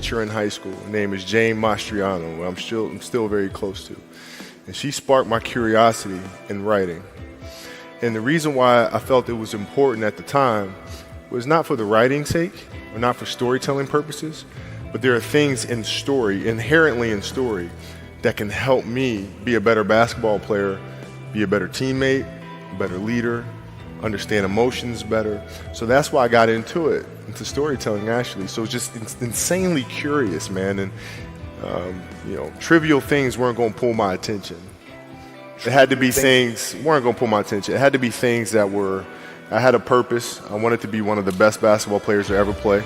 teacher in high school. Her name is Jane Mastriano, who I'm still very close to. And she sparked my curiosity in writing. And the reason why I felt it was important at the time was not for the writing's sake or not for storytelling purposes, but there are things in story, inherently in story, that can help me be a better basketball player, be a better teammate, a better leader, understand emotions better. So that's why I got into storytelling actually. So it's just insanely curious, man. And trivial things weren't going to pull my attention. It had to be things weren't going to pull my attention. It had to be things that I had a purpose. I wanted to be one of the best basketball players to ever play.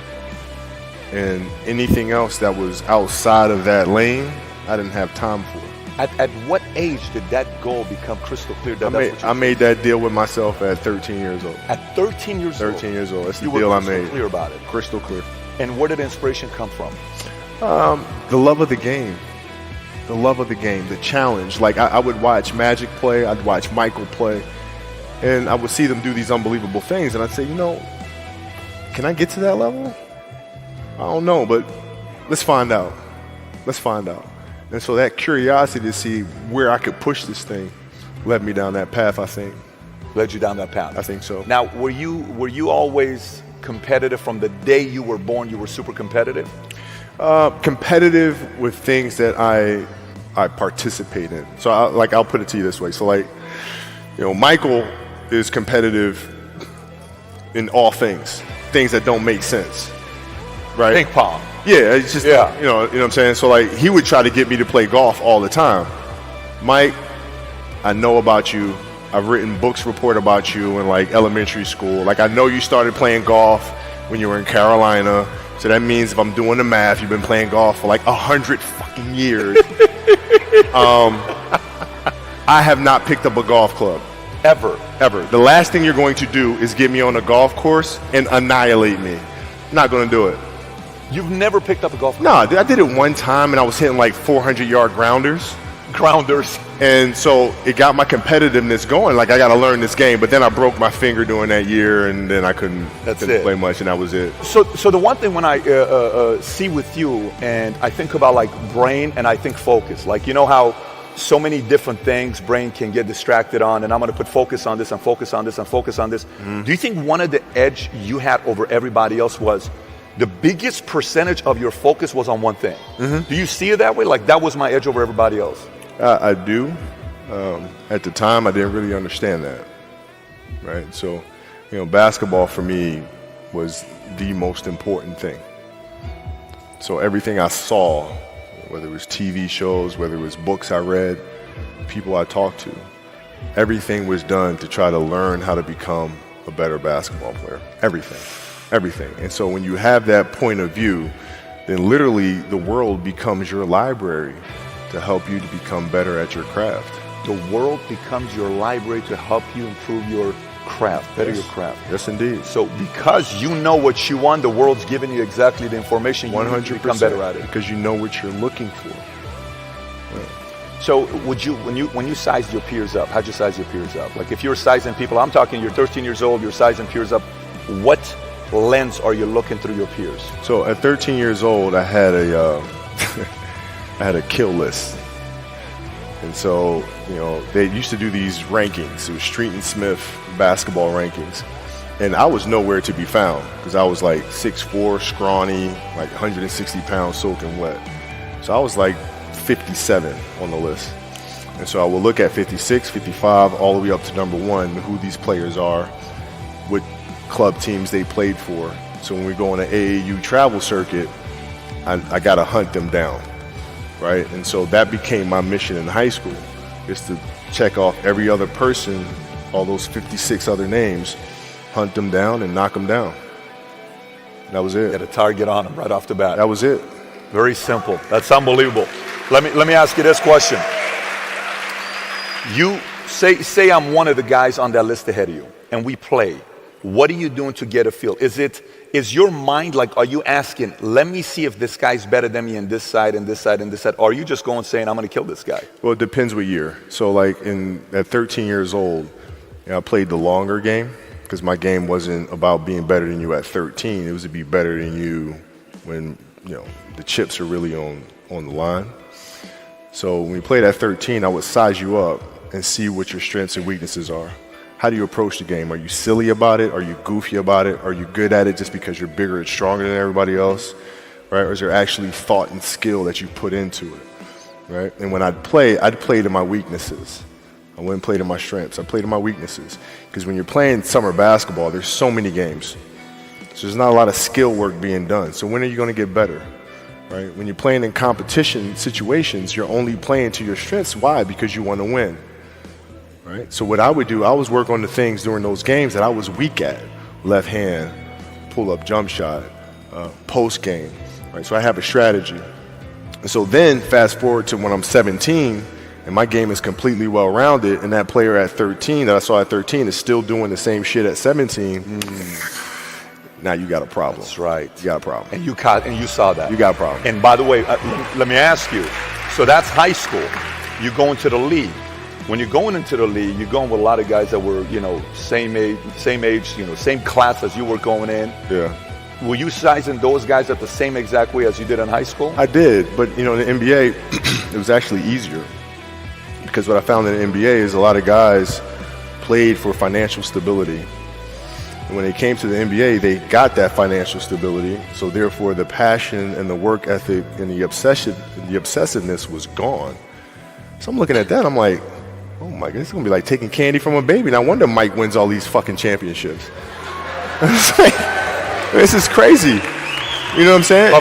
And anything else that was outside of that lane, I didn't have time for. At what age did that goal become crystal clear? I made that deal with myself at 13 years old. At 13 years old? 13 years old. That's the deal I made. You were crystal clear about it? Crystal clear. And where did inspiration come from? The love of the game. The love of the game, the challenge. Like I would watch Magic play, I'd watch Michael play, and I would see them do these unbelievable things, and I'd say, can I get to that level? I don't know, but let's find out. Let's find out. And so that curiosity to see where I could push this thing led me down that path, I think. Led you down that path? I think so. Now, were you always competitive from the day you were born? You were super competitive? Competitive with things that I participate in. So I'll put it to you this way. So Michael is competitive in all things that don't make sense, right? Ping pong. Yeah, it's just, you know what I'm saying? So he would try to get me to play golf all the time. Mike, I know about you. I've written books report about you in elementary school. I know you started playing golf when you were in Carolina. So that means if I'm doing the math, you've been playing golf for 100 fucking years. I have not picked up a golf club. Ever. The last thing you're going to do is get me on a golf course and annihilate me. I'm not going to do it. You've never picked up a golf club? No, I did it one time and I was hitting 400-yard grounders. And so it got my competitiveness going. I got to learn this game. But then I broke my finger during that year, and then I couldn't play much, and that was it. So the one thing when I see with you, and I think about brain, and I think focus. How so many different things brain can get distracted on, and I'm going to put focus on this and focus on this and focus on this. Mm-hmm. Do you think one of the edge you had over everybody else was the biggest percentage of your focus was on one thing? Mm-hmm. Do you see it that way? That was my edge over everybody else? I do. At the time, I didn't really understand that, right? So, basketball for me was the most important thing. So everything I saw, whether it was TV shows, whether it was books I read, people I talked to, everything was done to try to learn how to become a better basketball player. Everything. And so when you have that point of view, then literally the world becomes your library to help you to become better at your craft. The world becomes your library to help you improve your craft, better your craft. Yes, indeed. So because you know what you want, the world's giving you exactly the information you need to become better at it. Because you know what you're looking for. Yeah. So when you sized your peers up, how'd you size your peers up? If you're sizing people, I'm talking you're 13 years old, you're sizing peers up, what lens are you looking through your peers? So at 13 years old, I had a kill list. And so, they used to do these rankings. It was Street and Smith basketball rankings. And I was nowhere to be found because I was 6'4", scrawny, 160 pounds soaking wet. So I was 57 on the list. And so I would look at 56, 55, all the way up to number 1, who these players are, what club teams they played for. So when we go on an AAU travel circuit, I got to hunt them down. Right? And so that became my mission in high school, is to check off every other person, all those 56 other names, hunt them down and knock them down. That was it. Get a target on them right off the bat. That was it. Very simple. That's unbelievable. Let me ask you this question. You say I'm one of the guys on that list ahead of you, and we play. What are you doing to get a feel? Is your mind are you asking, let me see if this guy's better than me in this side and this side and this side? Or are you just going saying, I'm going to kill this guy? Well, it depends what year. So at 13 years old, I played the longer game because my game wasn't about being better than you at 13. It was to be better than you when the chips are really on the line. So when you played at 13, I would size you up and see what your strengths and weaknesses are. How do you approach the game? Are you silly about it? Are you goofy about it? Are you good at it just because you're bigger and stronger than everybody else? Right? Or is there actually thought and skill that you put into it? Right? And when I'd play to my weaknesses. I wouldn't play to my strengths. I played to my weaknesses. Because when you're playing summer basketball, there's so many games. So there's not a lot of skill work being done. So when are you going to get better? Right? When you're playing in competition situations, you're only playing to your strengths. Why? Because you want to win. Right? So what I would do, I was work on the things during those games that I was weak at. Left hand, pull-up jump shot, post game. Right? So I have a strategy. And so then fast forward to when I'm 17 and my game is completely well-rounded, and that player at 13 that I saw at 13 is still doing the same shit at 17. Now you got a problem. That's right. You got a problem. And you saw that. You got a problem. And by the way, let me ask you. So that's high school. You go into the league. When you're going into the league, you're going with a lot of guys that were, same age, same class as you were going in. Yeah. Were you sizing those guys at the same exact way as you did in high school? I did, but in the NBA, it was actually easier. Because what I found in the NBA is a lot of guys played for financial stability. And when they came to the NBA, they got that financial stability. So therefore, the passion and the work ethic and the obsessiveness was gone. So I'm looking at that, I'm like, oh my God, it's going to be like taking candy from a baby. No wonder Mike wins all these fucking championships. It's like, this is crazy. You know what I'm saying?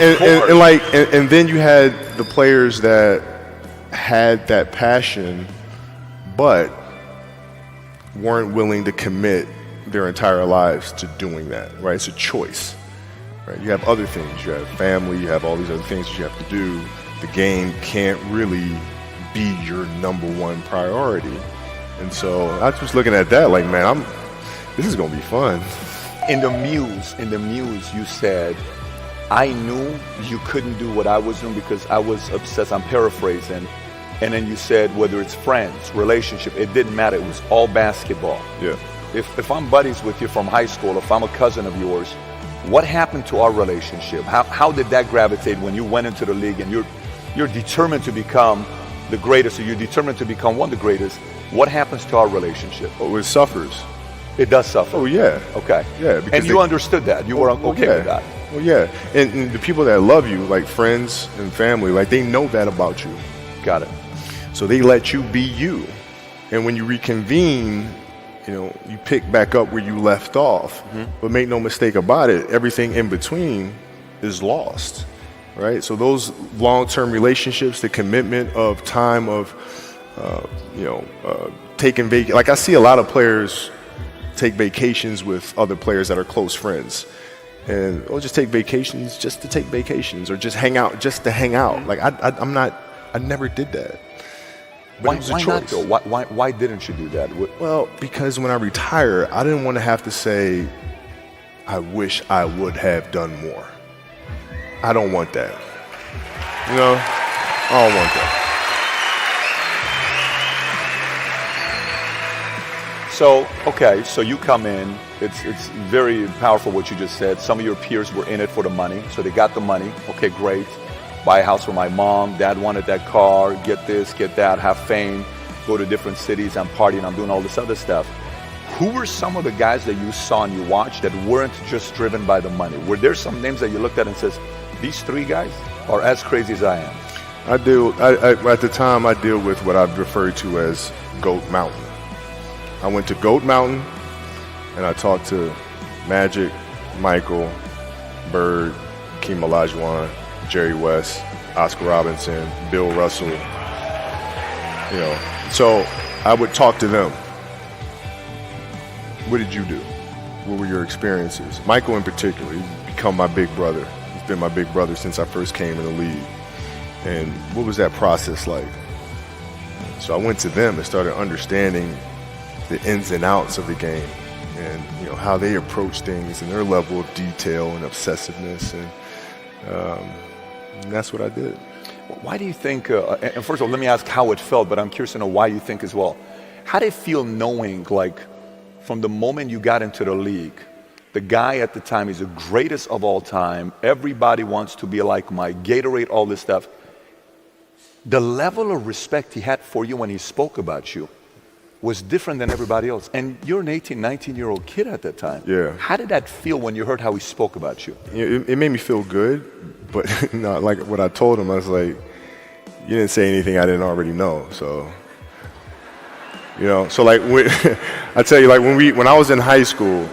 And then you had the players that had that passion, but weren't willing to commit their entire lives to doing that, right? It's a choice, right? You have other things. You have family. You have all these other things that you have to do. The game can't really be your number one priority. And so I was looking at that like, man, this is going to be fun. In the Muse, you said, I knew you couldn't do what I was doing because I was obsessed. I'm paraphrasing. And then you said, whether it's friends, relationship, it didn't matter. It was all basketball. Yeah. If I'm buddies with you from high school, if I'm a cousin of yours, what happened to our relationship? How did that gravitate when you went into the league and you're determined to become the greatest, or you're determined to become one of the greatest? What happens to our relationship? Oh, it suffers. It does suffer. Oh, yeah. Okay. Yeah. And you understood that. You were okay with that. Well, yeah. And the people that love you, like friends and family, like they know that about you. Got it. So they let you be you. And when you reconvene, you pick back up where you left off. Mm-hmm. But make no mistake about it, everything in between is lost, right? So those long-term relationships, the commitment of time of, taking vacation. Like I see a lot of players take vacations with other players that are close friends. And just take vacations just to take vacations, or just hang out just to hang out. Like I never did that. But why not though? Why didn't you do that? Well, because when I retire, I didn't want to have to say, I wish I would have done more. I don't want that. I don't want that. So you come in, it's very powerful what you just said. Some of your peers were in it for the money, so they got the money. Okay, great. Buy a house for my mom, dad wanted that car, get this, get that, have fame, go to different cities, I'm partying, I'm doing all this other stuff. Who were some of the guys that you saw and you watched that weren't just driven by the money? Were there some names that you looked at and says, these three guys are as crazy as I am? At the time, I deal with what I've referred to as Goat Mountain. I went to Goat Mountain and I talked to Magic, Michael, Bird, Hakeem Olajuwon, Jerry West, Oscar Robinson, Bill Russell. So I would talk to them. What did you do? What were your experiences? Michael in particular, he's become my big brother. He's been my big brother since I first came in the league. And what was that process like? So I went to them and started understanding the ins and outs of the game, and how they approach things and their level of detail and obsessiveness, and that's what I did. Why do you think, and first of all, let me ask how it felt, but I'm curious to know why you think as well. How did it feel knowing, like, from the moment you got into the league, The guy at the time is the greatest of all time. Everybody wants to be like Mike. Gatorade, all this stuff. The level of respect he had for you when he spoke about you was different than everybody else. And you're an 18, 19-year-old kid at that time. Yeah. How did that feel when you heard how he spoke about you? It made me feel good, but like what I told him, I was like, you didn't say anything I didn't already know. So, so like, I tell you, like when I was in high school,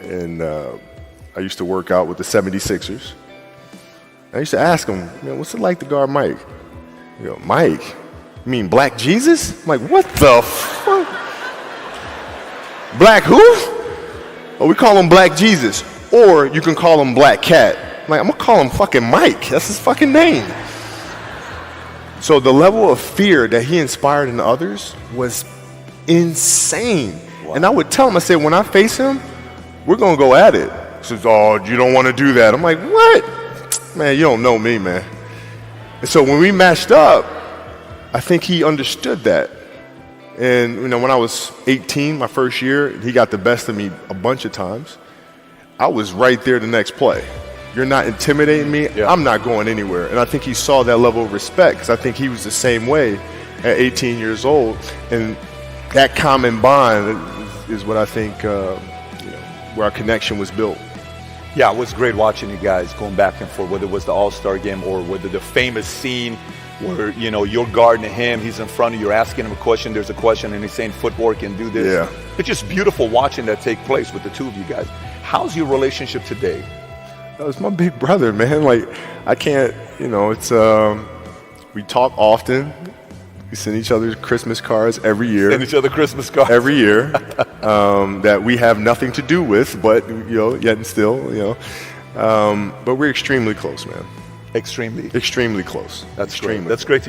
and I used to work out with the 76ers. I used to ask him, what's it like to guard Mike? Mike? You mean Black Jesus? I'm like, what the fuck? Black who? Oh, we call him Black Jesus. Or you can call him Black Cat. I'm like, I'm gonna call him fucking Mike. That's his fucking name. So the level of fear that he inspired in others was insane. Wow. And I would tell him, I said, when I face him, we're gonna go at it. He says, oh, you don't wanna do that. I'm like, what? Man, you don't know me, man. And so when we matched up, I think he understood that. And when I was 18, my first year, he got the best of me a bunch of times. I was right there the next play. You're not intimidating me, yeah. I'm not going anywhere. And I think he saw that level of respect, because I think he was the same way at 18 years old. And that common bond is what I think where our connection was built. Yeah, it was great watching you guys going back and forth, whether it was the All-Star game or whether the famous scene where, you're guarding him, he's in front of you, you're asking him a question, there's a question, and he's saying footwork and do this. Yeah. It's just beautiful watching that take place with the two of you guys. How's your relationship today? It's my big brother, man. Like, I can't, it's, we talk often. We send each other Christmas cards every year. Send each other Christmas cards. Every year. That we have nothing to do with, but, yet and still, but we're extremely close, man. Extremely close. That's extremely great. That's great.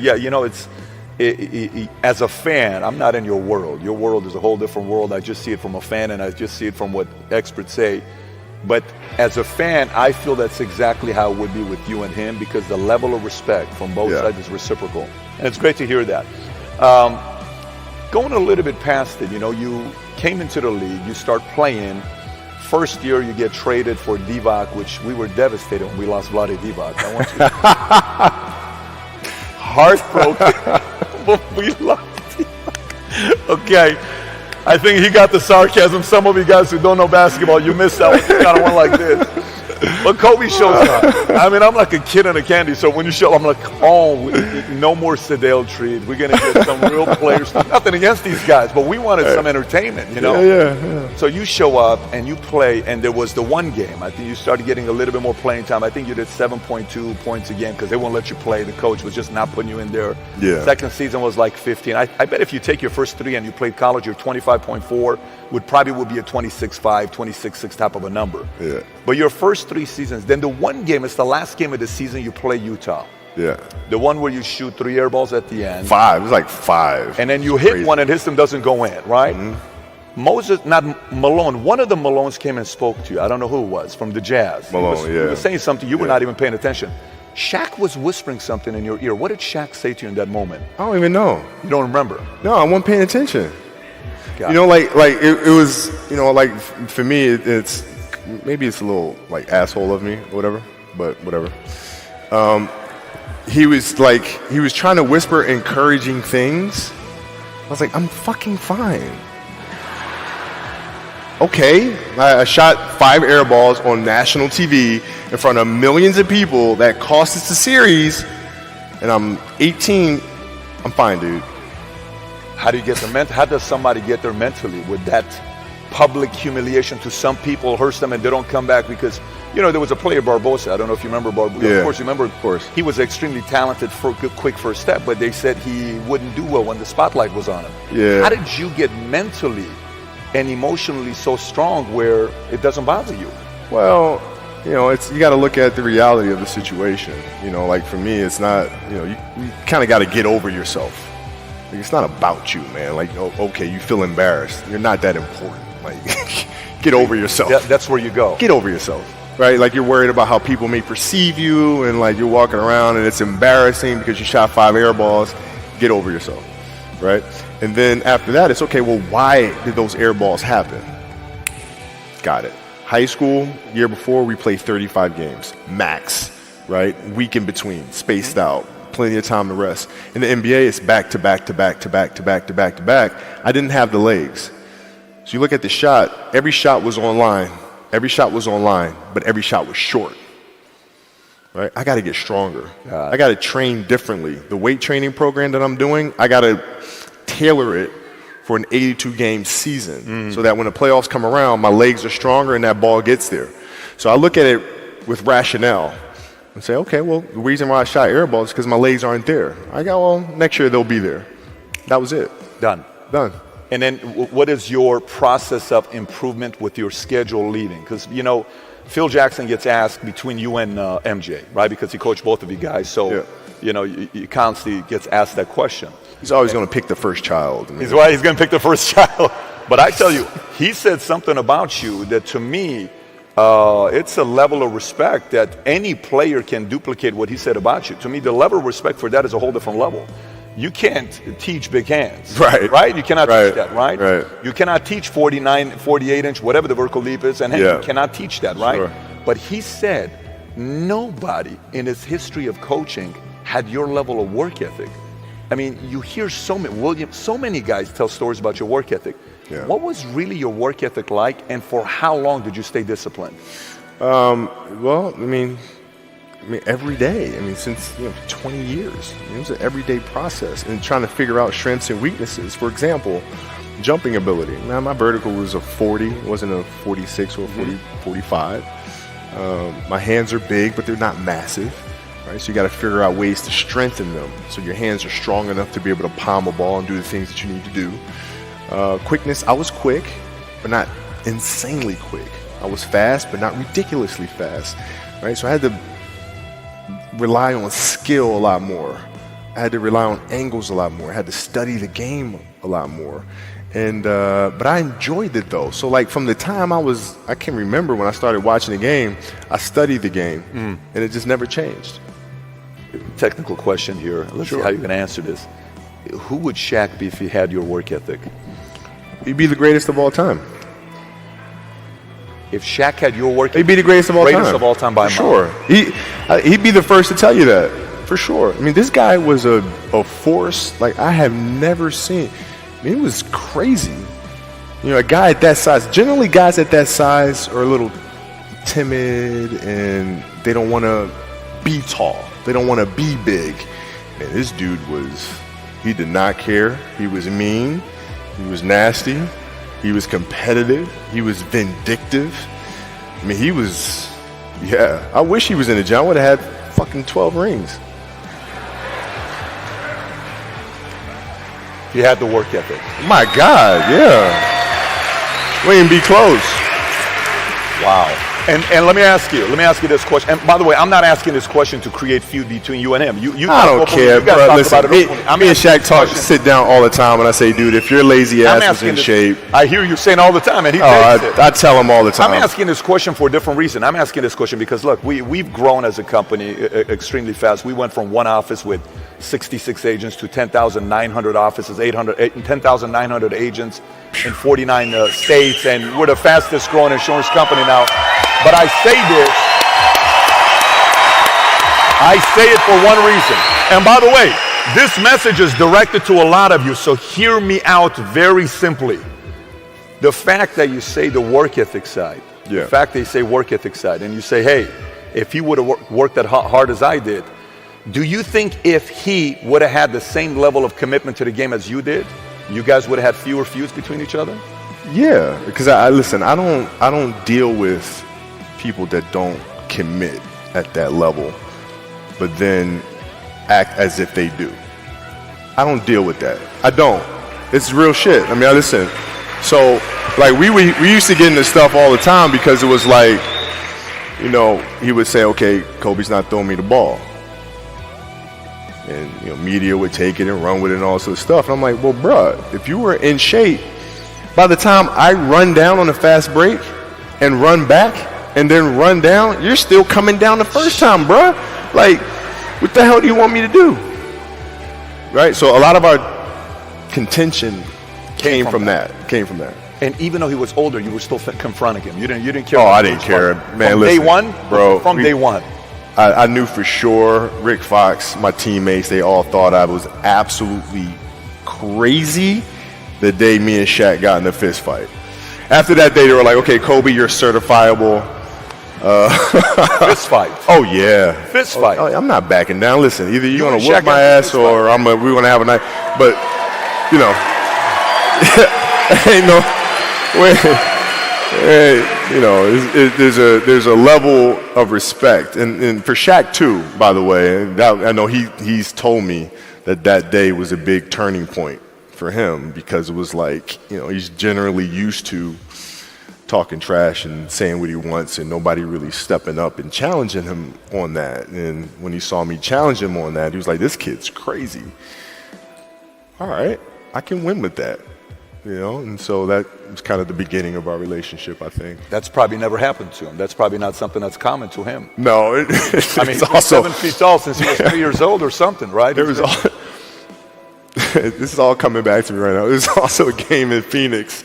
As a fan, I'm not in your world. Your world is a whole different world. I just see it from a fan, and I just see it from what experts say. But as a fan, I feel that's exactly how it would be with you and him, because the level of respect from both sides is reciprocal. And it's great to hear that. Going a little bit past it, you came into the league, you start playing. First year, you get traded for Divac, which we were devastated when we lost Vlade Divac. I want you heartbroken when we lost Divac. Okay. I think he got the sarcasm. Some of you guys who don't know basketball, you missed that one. You kind of went like this. But Kobe shows up. I mean, I'm like a kid in a candy. So when you show up, I'm like, oh, no more Sedale treat. We're going to get some real players. Nothing against these guys, but we wanted some entertainment, Yeah. So you show up and you play, and there was the one game. I think you started getting a little bit more playing time. I think you did 7.2 points a game because they won't let you play. The coach was just not putting you in there. Yeah. Second season was like 15. I bet if you take your first three and you played college, you're 25.4, would be a 26.5, 26.6 type of a number. Yeah. But your first 3 seasons, then the one game, it's the last game of the season, you play Utah. Yeah. The one where you shoot 3 air balls at the end. 5. It was like 5. And then you hit one and his team doesn't go in, right? Mm-hmm. Malone, one of the Malones came and spoke to you. I don't know who it was, from the Jazz. He was saying something, you were not even paying attention. Shaq was whispering something in your ear. What did Shaq say to you in that moment? I don't even know. You don't remember? No, I wasn't paying attention. Got it was, for me, it's maybe it's a little like asshole of me or whatever, but whatever. He was trying to whisper encouraging things. I was like, I'm fucking fine. Okay, I shot 5 air balls on national TV in front of millions of people that cost us the series, and I'm 18. I'm fine, dude. How do you get how does somebody get there mentally with that public humiliation? To some people hurts them and they don't come back because, there was a player, Barbosa. I don't know if you remember Barbosa. Yeah, of course, you remember. Of course. He was extremely talented for a quick first step, but they said he wouldn't do well when the spotlight was on him. Yeah. How did you get mentally and emotionally so strong where it doesn't bother you? Well, you got to look at the reality of the situation. Like for me, it's not, you kind of got to get over yourself. Like, it's not about you, man. Like, okay, you feel embarrassed. You're not that important. Like, get over yourself. That's where you go. Get over yourself, right? Like, you're worried about how people may perceive you, and like you're walking around and it's embarrassing because you shot 5 air balls. Get over yourself, right? And then after that, it's okay. Well, why did those air balls happen? got it. High school, year before, we played 35 games, max, right? Week in between, spaced out, plenty of time to rest. In the NBA, it's back to back to back to back to back to back to back. I didn't have the legs. So you look at the shot, every shot was online. Every shot was online, but every shot was short. Right? I got to get stronger. I got to train differently. The weight training program that I'm doing, I got to tailor it for an 82-game season so that when the playoffs come around, my legs are stronger and that ball gets there. So I look at it with rationale and say, okay, well, the reason why I shot air balls is because my legs aren't there. I go, well, next year they'll be there. That was it. Done. And then what is your process of improvement with your schedule leaving? Because, you know, Phil Jackson gets asked between you and MJ, right? Because he coached both of you guys. So, you know, you constantly gets asked that question. He's always going to pick the first child. He's right. He's going to pick the first child. But I tell you, he said something about you that to me, it's a level of respect that any player can duplicate what he said about you. To me, the level of respect for that is a whole different level. You can't teach big hands. Right? You cannot teach that, right? You cannot teach 49, 48-inch, whatever the vertical leap is, and you cannot teach that, right? Sure. But he said nobody in his history of coaching had your level of work ethic. I mean, you hear so many guys tell stories about your work ethic. What was really your work ethic like, and for how long did you stay disciplined? Well, I mean, every day. I mean, since 20 years. It was an everyday process and trying to figure out strengths and weaknesses. For example, jumping ability. Now, my vertical was a 40. It wasn't a 46 or a 45. My hands are big, but they're not massive. Right? So you got to figure out ways to strengthen them so your hands are strong enough to be able to palm a ball and do the things that you need to do. Quickness, I was quick, but not insanely quick. I was fast, but not ridiculously fast. Right? So I had to rely on skill a lot more. I had to rely on angles a lot more. I had to study the game a lot more. And but I enjoyed it though. So like from the time I can remember when I started watching the game, I studied the game and it just never changed. Technical question here. Let's see how you can answer this. Who would Shaq be if he had your work ethic? He'd be the greatest of all time. If Shaq had your work ethic, he'd be the greatest of all time. Greatest of all time by a mile. Sure. He'd be the first to tell you that. For sure. I mean, this guy was a force like I have never seen. I mean, it was crazy. You know, a guy at that size. Generally, guys at that size are a little timid and they don't want to be tall. They don't want to be big. And this dude he did not care. He was mean. He was nasty. He was competitive. He was vindictive. I mean, I wish he was in the gym. I would have had fucking 12 rings. He had the work ethic. My God, yeah. We didn't be close. Wow. And let me ask you this question. And by the way, I'm not asking this question to create feud between you and him. I don't care, bro. Listen, me and Shaq sit down all the time, and I say, dude, if your lazy ass was in shape. I hear you saying all the time, and he takes it. I tell him all the time. I'm asking this question for a different reason. I'm asking this question because, look, we've grown as a company extremely fast. We went from one office with 66 agents to 10,900 offices, 10,900 agents in 49 states, and we're the fastest growing insurance company now. But I say it for one reason. And by the way, this message is directed to a lot of you, so hear me out very simply. The fact that you say the work ethic side, the fact that you say work ethic side, and you say, hey, if he would have worked that hard as I did, do you think if he would have had the same level of commitment to the game as you did, you guys would have had fewer feuds between each other? Yeah, because I don't deal with people that don't commit at that level, but then act as if they do. I don't deal with that. I don't. It's real shit. I mean, listen. So, like, we used to get into stuff all the time because it was like, you know, he would say, okay, Kobe's not throwing me the ball. And, you know, media would take it and run with it and all sorts of stuff. And I'm like, well, bruh, if you were in shape, by the time I run down on a fast break and run back and then run down, you're still coming down the first time, bruh. Like, what the hell do you want me to do? Right? So a lot of our contention came from that. Came from that. And even though he was older, you were still confronting him. You didn't care. Oh, I didn't care, man. From listen, day one, bro. From day one. I knew for sure Rick Fox, my teammates, they all thought I was absolutely crazy the day me and Shaq got in a fist fight. After that day, they were like, okay, Kobe, you're certifiable. Fist fight. Oh, yeah. Fist fight. Oh, I'm not backing down. Listen, either you're going to and whoop Shaq my had a ass fist or we're going to have a night. But, you know, ain't no way. You know, there's a level of respect. And for Shaq, too, by the way, I know he's told me that day was a big turning point for him because it was like, you know, he's generally used to talking trash and saying what he wants and nobody really stepping up and challenging him on that. And when he saw me challenge him on that, he was like, this kid's crazy. All right, I can win with that. You know, and so that was kind of the beginning of our relationship, I think. That's probably never happened to him. That's probably not something that's common to him. No, I mean, he's also 7 feet tall since he was 3 years old or something, right? This is all coming back to me right now. There's also a game in Phoenix.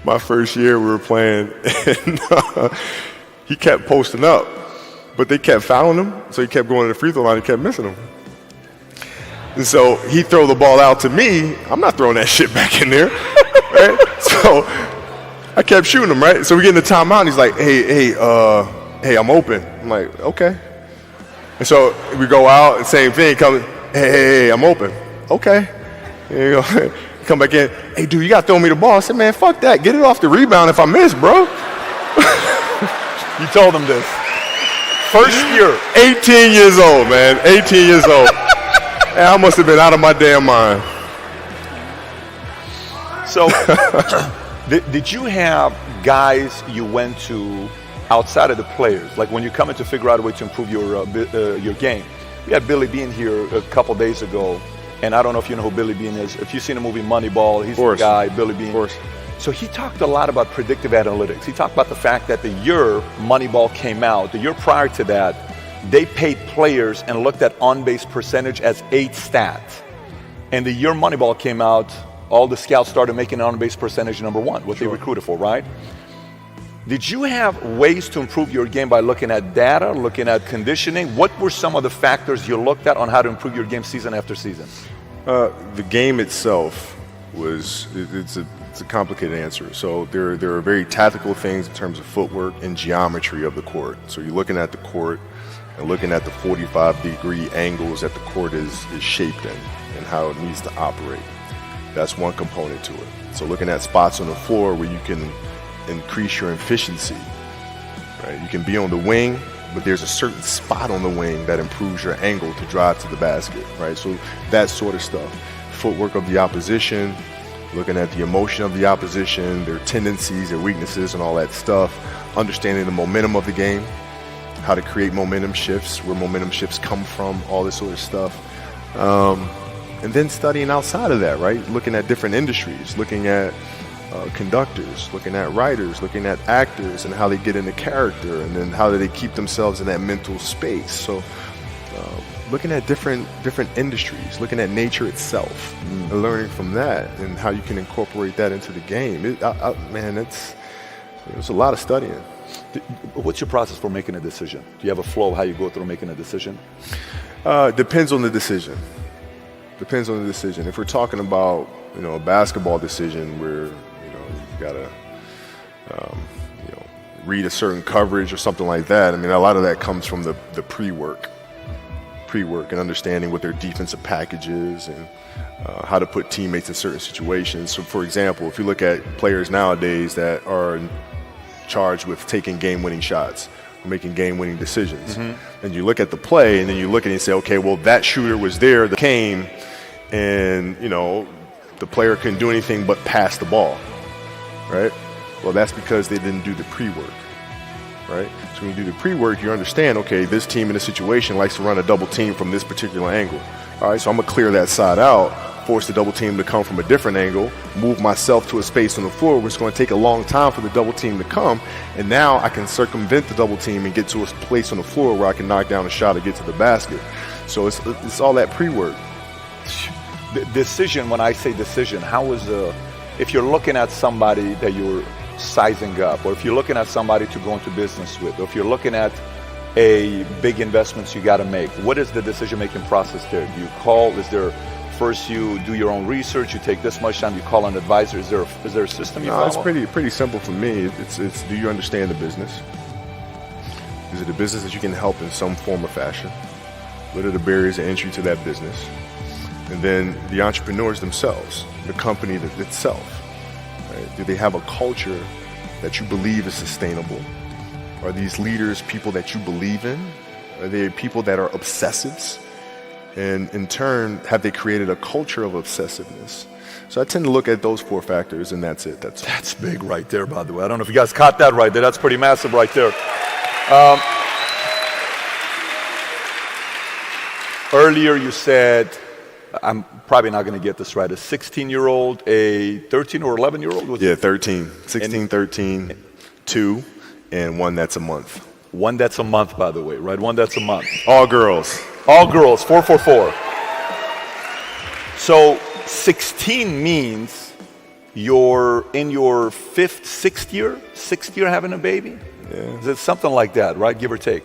My first year we were playing, and he kept posting up, but they kept fouling him, so he kept going to the free throw line and kept missing them. And so he throw the ball out to me. I'm not throwing that shit back in there. Right? So I kept shooting him, right? So we get in the timeout, and he's like, hey, I'm open. I'm like, okay. And so we go out, and same thing, hey, I'm open. Okay. And you go, come back in, hey, dude, you got to throw me the ball. I said, man, fuck that. Get it off the rebound if I miss, bro. You told him this. First year. 18 years old, man. 18 years old. And I must have been out of my damn mind. So, did you have guys you went to outside of the players? Like when you're coming to figure out a way to improve your game. We had Billy Bean here a couple days ago, and I don't know if you know who Billy Bean is. If you've seen the movie Moneyball, he's the guy, Billy Bean. Of course. So he talked a lot about predictive analytics. He talked about the fact that the year Moneyball came out, the year prior to that, they paid players and looked at on-base percentage as 8 stats. And the year Moneyball came out, all the scouts started making on-base percentage number 1, what they recruited for, right? Did you have ways to improve your game by looking at data, looking at conditioning? What were some of the factors you looked at on how to improve your game season after season? The game itself it's a complicated answer. So there are very tactical things in terms of footwork and geometry of the court. So you're looking at the court and looking at the 45-degree angles that the court is shaped in and how it needs to operate. That's one component to it. So looking at spots on the floor where you can increase your efficiency, right? You can be on the wing, but there's a certain spot on the wing that improves your angle to drive to the basket, right? So that sort of stuff. Footwork of the opposition, looking at the emotion of the opposition, their tendencies, their weaknesses, and all that stuff. Understanding the momentum of the game, how to create momentum shifts, where momentum shifts come from, all this sort of stuff. And then studying outside of that, right? Looking at different industries, looking at conductors, looking at writers, looking at actors and how they get into character, and then how do they keep themselves in that mental space. So looking at different industries, looking at nature itself, and learning from that and how you can incorporate that into the game. Man, it's a lot of studying. What's your process for making a decision? Do you have a flow of how you go through making a decision? Depends on the decision. Depends on the decision. If we're talking about, a basketball decision where, you gotta, read a certain coverage or something like that. I mean, a lot of that comes from the pre-work and understanding what their defensive package is and how to put teammates in certain situations. So, for example, if you look at players nowadays that are charged with taking game-winning shots, making game-winning decisions, and you look at the play and then you look at it and say, okay, well, that shooter was there that came, and the player couldn't do anything but pass the ball, right? Well, that's because they didn't do the pre-work, right? So when you do the pre-work, you understand, okay, this team in this situation likes to run a double team from this particular angle. All right, so I'm going to clear that side out, force the double team to come from a different angle, move myself to a space on the floor where it's going to take a long time for the double team to come, and now I can circumvent the double team and get to a place on the floor where I can knock down a shot or get to the basket. So it's all that pre-work. Decision, when I say decision, how was if you're looking at somebody that you're sizing up, or if you're looking at somebody to go into business with, or if you're looking at a big investments you got to make, what is the decision-making process there? Do you call? Is there first you do your own research? You take this much time. You call an advisor. Is there a system you follow? It's pretty simple for me. It's do you understand the business? Is it a business that you can help in some form or fashion? What are the barriers of entry to that business? And then the entrepreneurs themselves, the company itself. Right? Do they have a culture that you believe is sustainable? Are these leaders people that you believe in? Are they people that are obsessives? And in turn, have they created a culture of obsessiveness? So I tend to look at those 4 factors, and that's it. That's big right there, by the way. I don't know if you guys caught that right there. That's pretty massive right there. Earlier you said, I'm probably not going to get this right, a 16-year-old, a 13 or 11-year-old? Yeah, 13. 16, 13, 2, and 1 that's a month. 1 that's a month, by the way, right? 1 that's a month. All girls. All girls, 444. So 16 means you're in your 5th, 6th year having a baby? Yeah. Is it something like that, right? Give or take.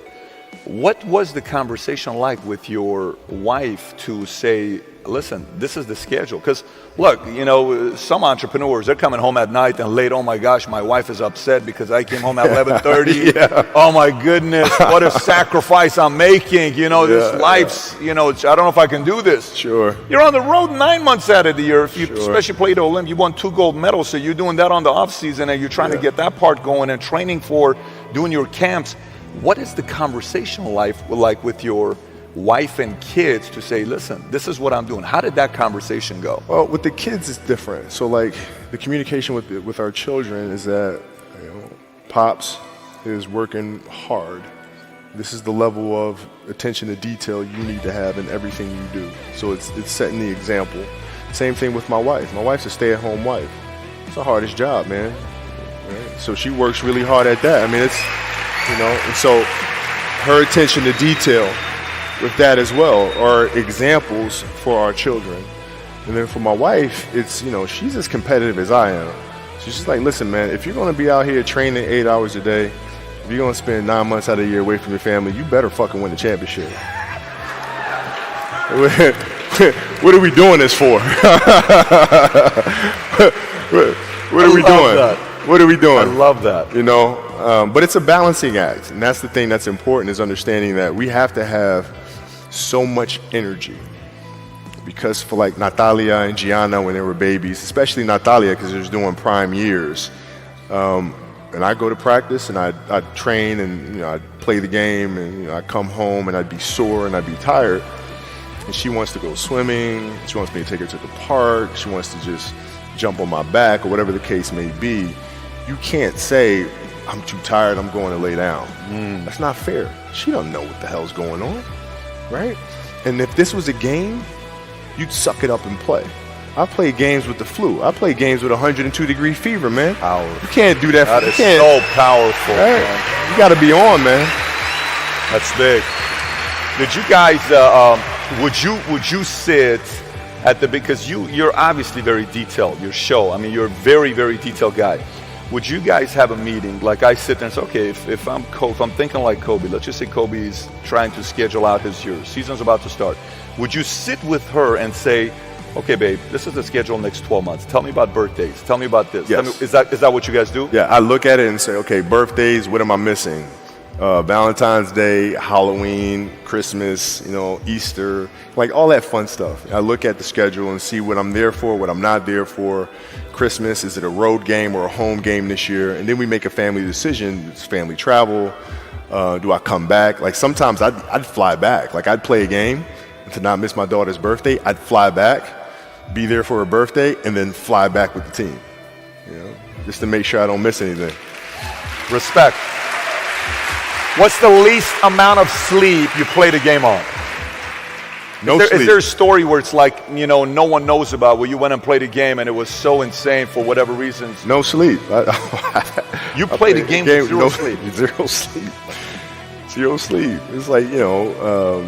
What was the conversation like with your wife to say, listen, this is the schedule? Because look, you know, some entrepreneurs, they're coming home at night and late, oh my gosh, my wife is upset because I came home at 11:30. Yeah. Oh my goodness, what a sacrifice I'm making. You know, this life's, you know, I don't know if I can do this. Sure. You're on the road 9 months out of the year. If you Sure. especially played Olymp, you won 2 gold medals, so you're doing that on the off season and you're trying to get that part going and training for doing your camps. What is the conversation life like with your wife and kids to say, listen, this is what I'm doing? How did that conversation go? Well, with the kids, it's different. So, like, the communication with our children is that, you know, Pops is working hard. This is the level of attention to detail you need to have in everything you do. So it's setting the example. Same thing with my wife. My wife's a stay-at-home wife. It's the hardest job, man. Right? So she works really hard at that. I mean, it's, you know, and so her attention to detail with that as well are examples for our children. And then for my wife, it's, you know, she's as competitive as I am. She's just like, listen, man, if you're going to be out here training 8 hours a day, if you're going to spend 9 months out of the year away from your family, you better fucking win the championship. What are we doing this for? What are we doing? That. What are we doing? I love that. You know, but it's a balancing act. And that's the thing that's important, is understanding that we have to have so much energy. Because for like Natalia and Gianna when they were babies, especially Natalia because she was doing prime years, and I go to practice and I'd train and, you know, I'd play the game and, you know, I'd come home and I'd be sore and I'd be tired. And she wants to go swimming. She wants me to take her to the park. She wants to just jump on my back or whatever the case may be. You can't say, I'm too tired, I'm going to lay down. That's not fair. She don't know what the hell's going on, right? And if this was a game, you'd suck it up and play. I play games with the flu. I play games with 102-degree fever, man. Powerful. You can't do that. That is so powerful. Right? Man. You got to be on, man. That's big. Did you guys? Would you sit at the, because you're obviously very detailed. Your show. I mean, you're a very, very detailed guy. Would you guys have a meeting? Like I sit there and say, okay, if I'm thinking like Kobe, let's just say Kobe's trying to schedule out his year. Season's about to start. Would you sit with her and say, okay, babe, this is the schedule next 12 months. Tell me about birthdays. Tell me about this. Yes. Is that what you guys do? Yeah, I look at it and say, okay, birthdays, what am I missing? Valentine's Day, Halloween, Christmas, you know, Easter, like all that fun stuff. I look at the schedule and see what I'm there for, what I'm not there for. Christmas, is it a road game or a home game this year? And then we make a family decision. It's family travel. Do I come back? Like sometimes I'd fly back. Like I'd play a game, and to not miss my daughter's birthday, I'd fly back, be there for her birthday, and then fly back with the team. You know, just to make sure I don't miss anything. Respect. What's the least amount of sleep you played a game on? No sleep. Is there a story where it's like, you know, no one knows about, where you went and played a game and it was so insane for whatever reasons? No sleep. You played a game with zero sleep. Zero sleep. Zero sleep. It's like, you know,